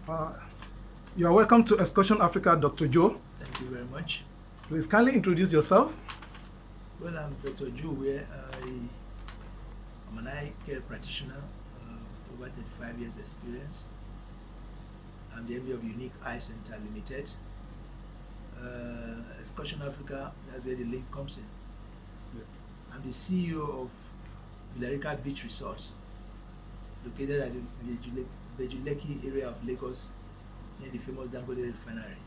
Uh, you are welcome to Excursion Africa, Dr. Joe. Thank you very much. Please kindly introduce yourself. Well, I'm Dr. Joe, where I'm an eye care practitioner with over 35 years experience. I'm the MD of Unique Eye Center Limited. Excursion Africa, that's where the link comes in. Yes. I'm the CEO of RICA Beach Resort, located at the Ibeju Lekki area of Lagos, near the famous Dangote Refinery.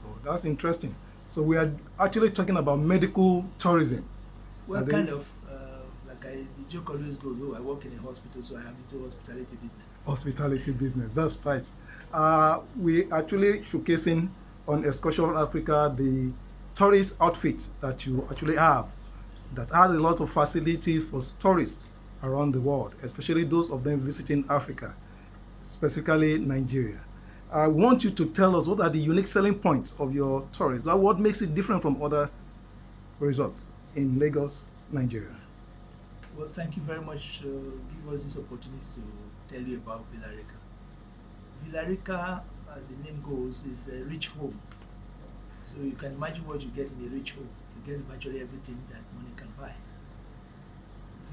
Oh, that's interesting. So we are actually talking about medical tourism. Well, kind of. The joke always goes, oh, I work in a hospital, so I am into hospitality business. Hospitality business, that's right. We actually showcasing on Excursion Africa the tourist outfit that you actually have, that has a lot of facilities for tourists around the world, especially those of them visiting Africa, specifically Nigeria. I want you to tell us what are the unique selling points of your tourists. What makes it different from other resorts in Lagos, Nigeria? Well, thank you very much. Give us this opportunity to tell you about RICA. RICA, as the name goes, is a rich home. So you can imagine what you get in a rich home. You get virtually everything that money can buy.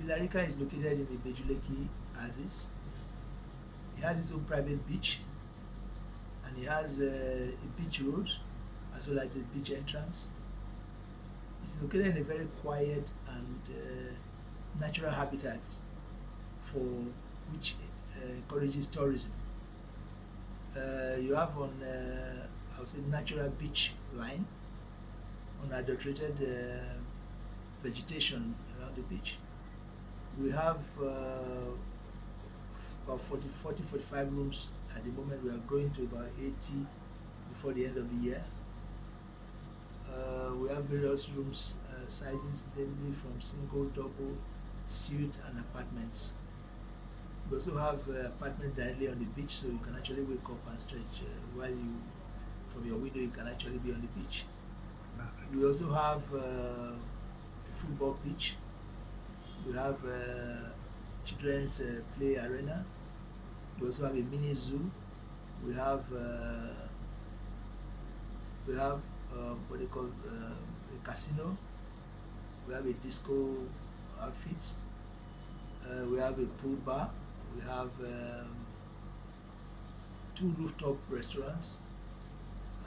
RICA is located in Ibeju Lekki as is. It has its own private beach, and it has a beach road as well as a beach entrance. It's located in a very quiet and natural habitat for which encourages tourism. You have on, I would say, natural beach line, unadulterated vegetation around the beach. We have about 45 rooms at the moment. We are growing to about 80 before the end of the year. We have various rooms sizes, namely from single, double, suite, and apartments. We also have apartments directly on the beach, so you can actually wake up and stretch while you, from your window, you can actually be on the beach. We also have a football pitch. We have children's play arena. We also have a mini zoo. We have what they call a casino. We have a disco outfit. We have a pool bar. We have 2 rooftop restaurants,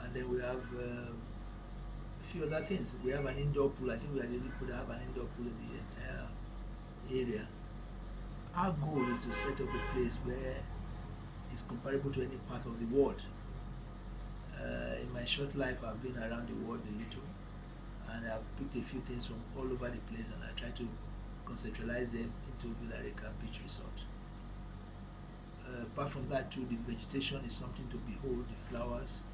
and then we have a few other things. We have an indoor pool. I think we really could have an indoor pool in the entire area. Our goal is to set up a place where it's comparable to any part of the world. In my short life, I've been around the world a little, and I've picked a few things from all over the place, and I try to conceptualize them into RICA Beach Resort. Apart from that too, the vegetation is something to behold, the flowers.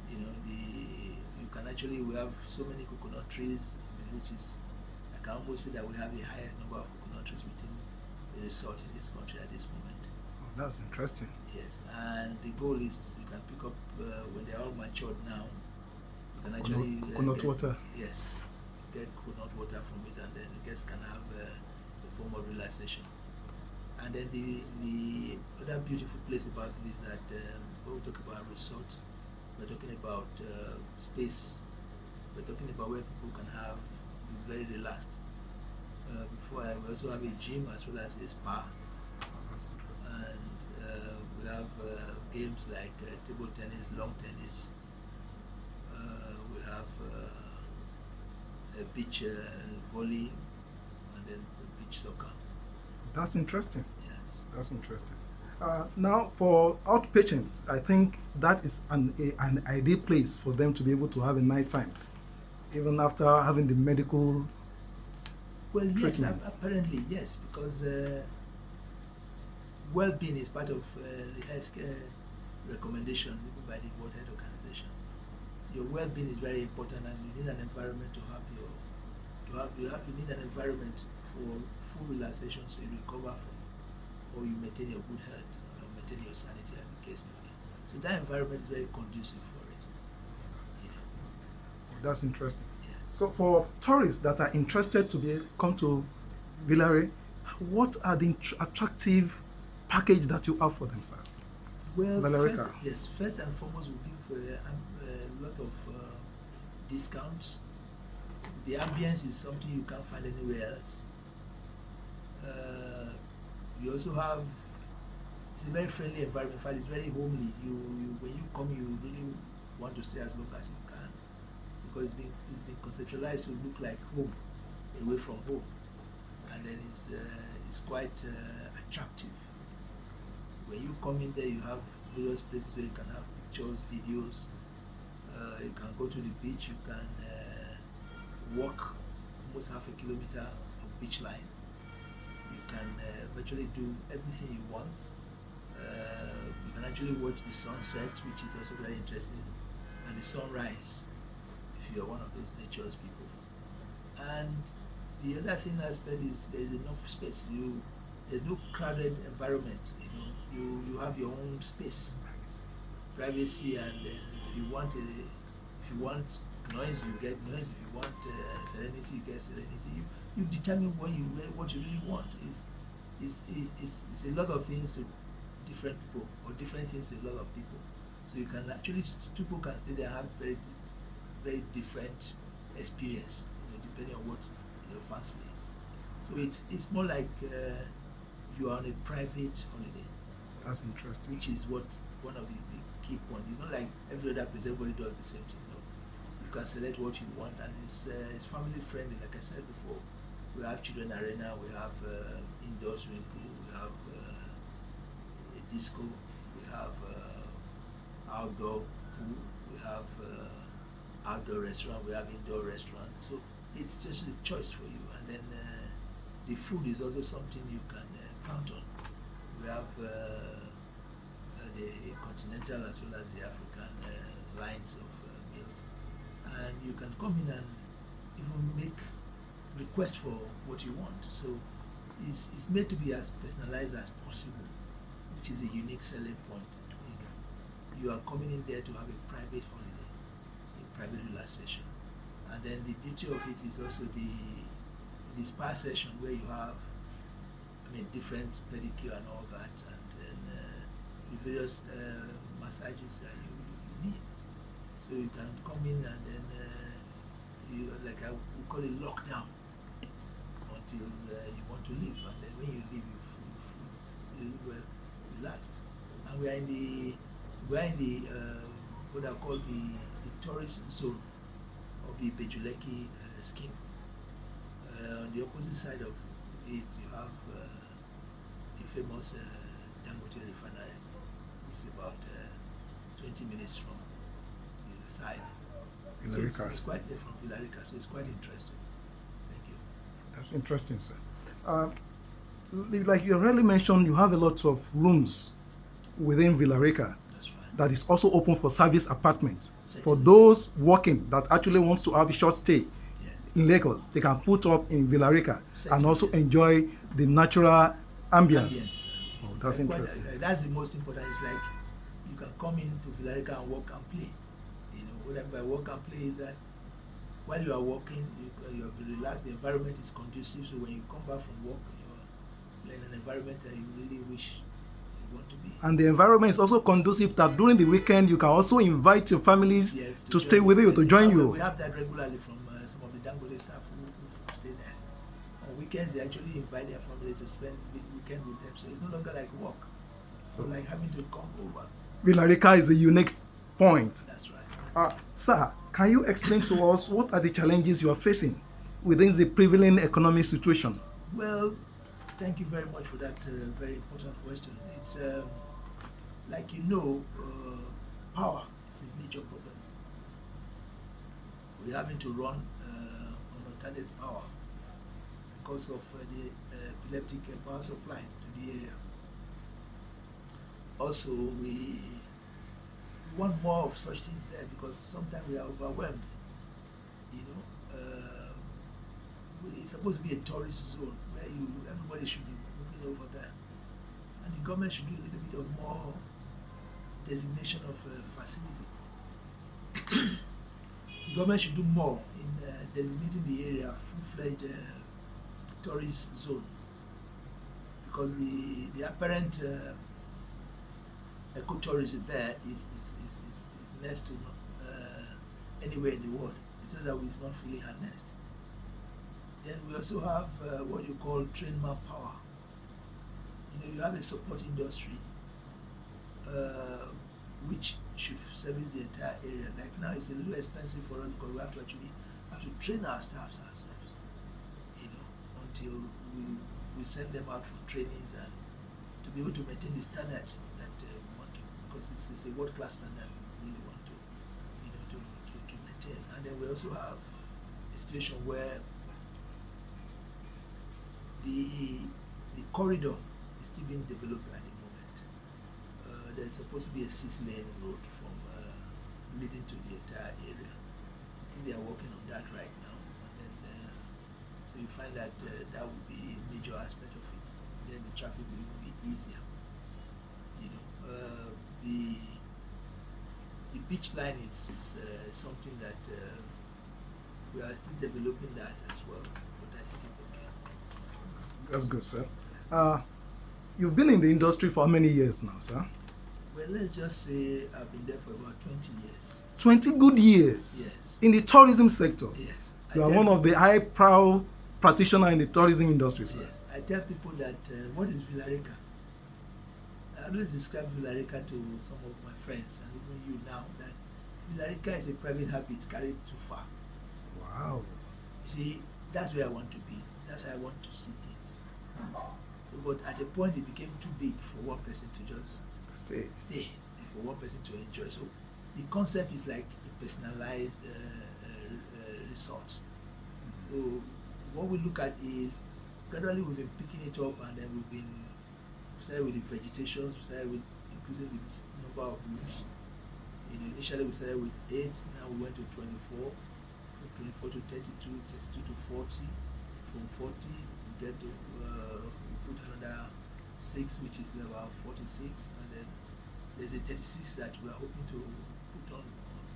You know, you can actually, we have so many coconut trees, which is, I can almost say that we have the highest number of coconut trees within the resort in this country at this moment. Oh, that's interesting. Yes, and the goal is you can pick up, when they're all matured now, you can actually coconut water. Yes, get coconut water from it, and then the guests can have a form of relaxation. And then the other beautiful place about it is that when we talk about resort, we're talking about space. We're talking about where people can be very relaxed. We also have a gym as well as a spa. And we have games like table tennis, lawn tennis. We have a beach volley, and then beach soccer. That's interesting. Yes. That's interesting. Now, for outpatients, I think that is an ideal place for them to be able to have a nice time, even after having the medical. Well, yes, treatments. Apparently, yes, because well-being is part of the healthcare recommendation given by the World Health Organization. Your well-being is very important, and you need an environment you need an environment for full relaxation, so you recover from, or you maintain your good health, or maintain your sanity, as the case may be. So that environment is very conducive for it. Yeah. That's interesting. Yes. So for tourists that are interested to come to Villare, what are the attractive package that you have for them, sir? Well, Valerica? first and foremost, we give a lot of discounts. The ambience is something you can't find anywhere else. We also have, it's a very friendly environment. In fact, it's very homely. You when you come, you really want to stay as long as you can, because it's been conceptualized to look like home, away from home, and then it's quite attractive. When you come in there, you have various places where you can have pictures, videos. You can go to the beach. You can walk almost half a kilometer of beach line. You can virtually do everything you want. You can actually watch the sunset, which is also very interesting, and the sunrise, if you are one of those nature's people. And the other thing aspect is there's enough space. There's no crowded environment. You have your own space, privacy, and if you want noise, you get noise. If you want serenity, you get serenity. You determine what you really want. It's a lot of things to different people, or different things to a lot of people. So you can actually, people can stay there and have very, very different experience, depending on what your fancy is. So it's more like you are on a private holiday. That's interesting. Which is one of the key points. It's not like every other place, everybody does the same thing. No. You can select what you want, and it's family friendly. Like I said before, we have children arena, we have indoor swimming pool, we have a disco, we have outdoor pool, we have outdoor restaurant, we have indoor restaurant. So it's just a choice for you. And then the food is also something you can count on. We have the continental as well as the African lines of meals, and you can come in and even make requests for what you want. So it's made to be as personalized as possible, which is a unique selling point. You are coming in there to have a private holiday, a private relaxation, and then the beauty of it is also the spa session where you have, different pedicure and all that, and then the various massages that you need. So you can come in and then we call it lockdown until you want to leave, and then when you leave, you feel really well relaxed. And we are in the what I call the tourist zone of the Ibeju Lekki scheme. On the opposite side of it, you have the famous Dangote Refinery, which is about 20 minutes from the other side. So it's quite from Valerica, so it's quite interesting. Thank you. That's interesting, sir. Like you already mentioned, you have a lot of rooms within Valerica. That's right. That is also open for service apartments. For those working that actually wants to have a short stay in Lagos, they can put up in Valerica and also enjoy the natural ambience. Oh, that's interesting. That's the most important. It's like you can come into Valerica and work and play. What I mean by work and play is that while you are working, you're relaxed. The environment is conducive. So when you come back from work, you're in an environment that you really wish you want to be. And the environment is also conducive that during the weekend you can also invite your families to stay with you, to join you. We have that regularly from some of the Dangote staff who stay there. On weekends, they actually invite their family to spend the weekend with them. So it's no longer like work. So like having to come over. Valerica is a unique point. That's right. Sir, can you explain to us what are the challenges you are facing within the prevailing economic situation? Well, thank you very much for that very important question. It's like power is a major problem. We're having to run on alternate power because of the epileptic power supply to the area. Also, we want more of such things there because sometimes we are overwhelmed. It's supposed to be a tourist zone where everybody should be moving over there, and the government should do a little bit of more designation of facility. The government should do more in designating the area full-fledged tourist zone, because the apparent ecotourism there is next to anywhere in the world. It's just that it's not fully harnessed. Then we also have what you call trained manpower. You have a support industry which should service the entire area. Like now, it's a little expensive for us because we have to train our staffs ourselves. Until we send them out for trainings and to be able to maintain the standard that we want to, because it's a world-class standard we really want to maintain. And then we also have a situation where the corridor is still being developed at the moment. There's supposed to be a 6-lane road from leading to the entire area. I think they are working on that right now. And then, so you find that that would be a major aspect of it. Then the traffic will even be easier. The beach line is something that we are still developing that as well, but I think it's okay. That's good, sir. You've been in the industry for how many years now, sir? Well, let's just say I've been there for about 20 years. 20 good years? Yes. In the tourism sector? Yes. You are one of the high-proud practitioners in the tourism industry, sir. Yes. I tell people that what is RICA? I always describe RICA to some of my friends and even you now, that RICA is a private habit carried too far. Wow. You see, that's where I want to be. That's how I want to see things. So, but at a point it became too big for one person to just stay and for one person to enjoy. So the concept is like a personalized resort. So what we look at is gradually we've been picking it up, and then we started with the vegetation, we started with increasing the number of rooms. Initially we started with 8, now we went to 24, from 24 to 32, 32 to 40. From 40 we get to we put another 6, which is about 46, and then there's a 36 that we are hoping to put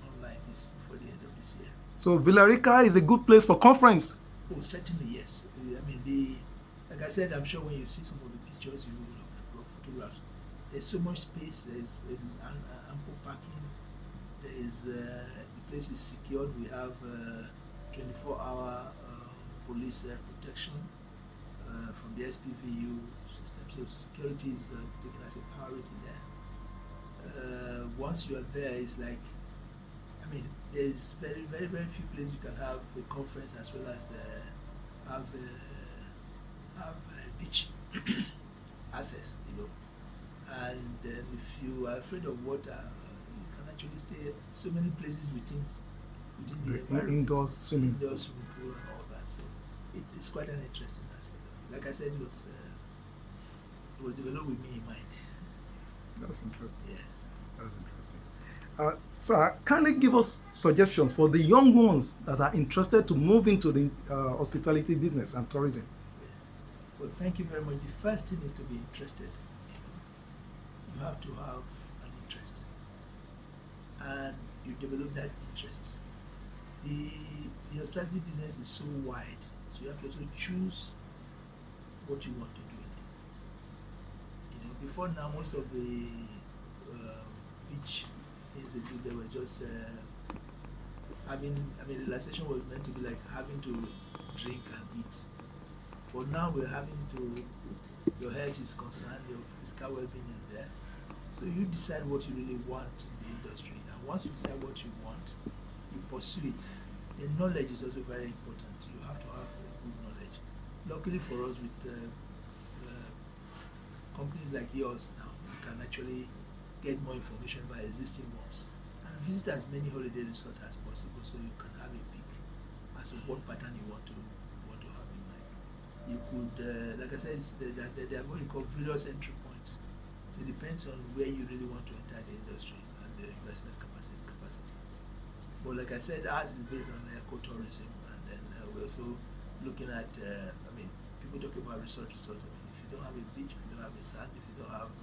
online before the end of this year. So RICA is a good place for conference? Oh, certainly yes. I mean, like I said, I'm sure when you see some of the pictures, you will have photographs. There's so much space. There's ample parking. The place is secured. We have 24-hour police protection from the SPVU system. So security is taken as a priority there. Once you are there, it's like, I mean, there's very, very, very few places you can have a conference as well as have beach access, And then if you are afraid of water, you can actually stay so many places within the environment. Indoor swimming pool and all that. So it's quite an interesting aspect of it. Like I said, it was developed with me in mind. That's interesting. Yes. That's interesting. Sir, kindly give us suggestions for the young ones that are interested to move into the hospitality business and tourism. Yes. Well, thank you very much. The first thing is to be interested. You have to have an interest, and you develop that interest. The hospitality business is so wide, so you have to also choose what you want to do in it. Before now, most of the beach things they do, they were just relaxation was meant to be like having to drink and eat. But now we're having to, your health is concerned, your physical well-being is there. So you decide what you really want in the industry. And once you decide what you want, you pursue it. The knowledge is also very important. You have to have good knowledge. Luckily for us, with companies like yours now, you can actually get more information by existing ones and visit as many holiday resorts as possible, so you can have a pick as to what pattern you want to have in mind. You could, like I said, there are what you call various entry points. So it depends on where you really want to enter the industry and the investment capacity. But like I said, ours is based on ecotourism, and then we're also looking at, people talk about resort. If you don't have a beach, if you don't have a sand, if you don't have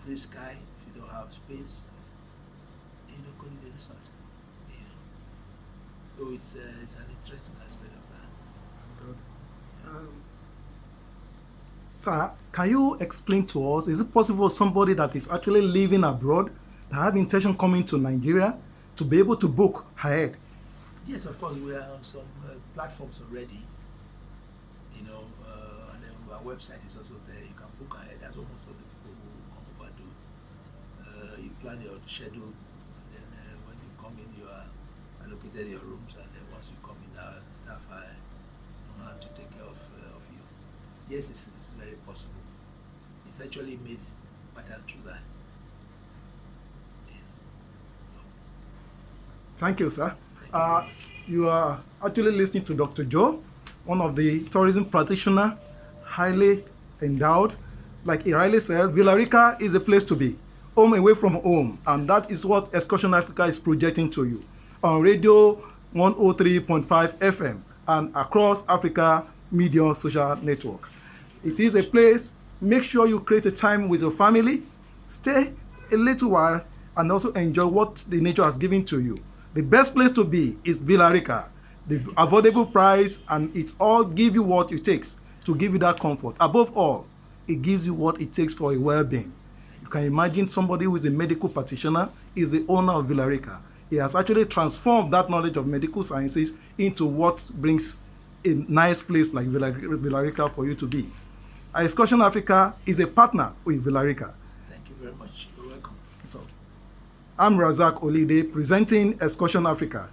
free sky, if you don't have space, you don't call it a resort. So it's an interesting aspect of that. That's good. Sir, can you explain to us, is it possible somebody that is actually living abroad, that have intention coming to Nigeria, to be able to book ahead? Yes, of course, we are on some platforms already, you know, and then our website is also there. You can book ahead. That's what most of the people who come over do. You plan your schedule, and then when you come in, you are allocated your rooms, and then once you come in, our staff are on hand to take care of you. Yes, it's very possible. It's actually made pattern through that. Yeah. So, Thank you, sir. You are actually listening to Dr. Joe, one of the tourism practitioners, highly endowed. Like he rightly said, Villa Rica is a place to be, home away from home, and that is what Excursion Africa is projecting to you on radio 103.5 FM and across Africa Media Social Network. It is a place. Make sure you create a time with your family, stay a little while, and also enjoy what the nature has given to you. The best place to be is Villa Rica. The affordable price, and it all give you what it takes to give you that comfort. Above all, it gives you what it takes for a well-being. You can imagine somebody who is a medical practitioner is the owner of Villa Rica. He has actually transformed that knowledge of medical sciences into what brings a nice place like Villa Rica for you to be. Excursion Africa is a partner with Villa Rica. thank you very much. You're welcome. So, I'm Razak Olide presenting Excursion Africa.